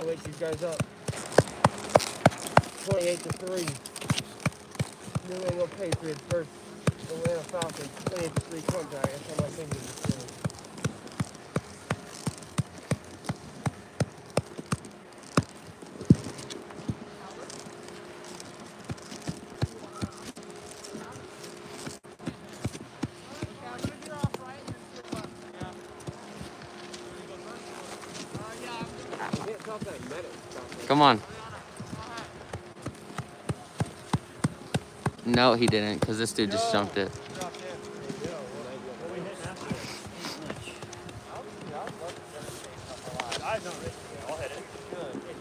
to wake these guys up. 28-3. New England Patriots versus Atlanta Falcons. 28-3 comeback. That's how my fingers are feeling. Come on. No, he didn't, because this dude just jumped it. I know.